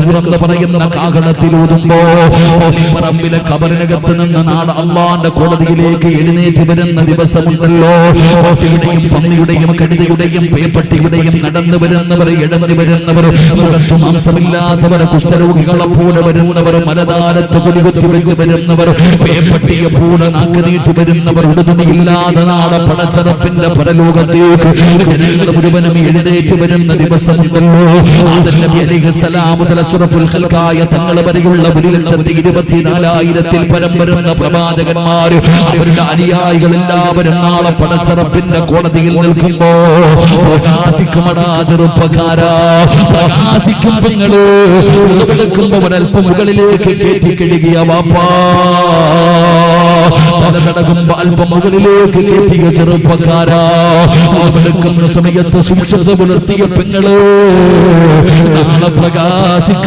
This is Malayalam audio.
സൂറെന്ന് പറയുന്ന കാഹളത്തിൽ ഊതുമ്പോ പറമ്പിലെ കബറിനകത്ത് നിന്ന് നാളെ അള്ളാന്റെ കോടതിയിലേക്ക് എഴുന്നേറ്റ് വരുന്ന ദിവസമുണ്ടല്ലോ. പട്ടിയുടെയും പന്നിയുടെയും കഴുതയുടെയും പേപ്പട്ടിയുടെയും നടന്നു വരുന്നവർ, ഇടന്നു വരുന്നവർ, മുഖത്ത് മാംസമില്ലാത്തവർ, കുഷ്ഠരോഗികളെ പോലെ വരുന്നവർ, മലതാരത്ത് കൊടികുത്തി വെച്ച് വരുന്നവർ, പേപ്പട്ടിയെ പോലെ നാക്ക് നീട്ടി വരുന്നവർ, ഉടുതുണിയില്ലാതെ നാളെ പടച്ചറപ്പിന്റെ പരലോകത്തേക്ക് ജനങ്ങൾ മുഴുവനും എഴുന്നേറ്റ് വരുന്ന ദിവസമുണ്ടല്ലോ. ആദം നബി അലൈഹിസ്സലാം മുതൽ അഷ്റഫുൽ ഖൽഖായ തങ്ങൾ വരെയുള്ള 1,24,000 പരം വരുന്ന പ്രവാചകന്മാർ, അവരുടെ അനുയായികൾ എല്ലാവരും നാളെ പടച്ചറപ്പിന്റെ കോടതിയിൽ നിൽക്കുമ്പോ പ്രകാശിക്കുമടാ ചെറുപ്പക്കാരാ, പ്രകാശിക്കും. പെങ്ങള് എടുക്കുമ്പോ ഒരൽപ്പം മുകളിലേക്ക് കയറ്റി കഴുകിയ വാപ്പാ, തലകടകുമ്പോ അല്പം മുകളിലേക്ക് കയറ്റിയ ചെറുപ്പക്കാരാ, എടുക്കുന്ന സമയത്ത് സൂക്ഷ്മത പുലർത്തിയ പെങ്ങള് നാളെ പ്രകാശിക്കും.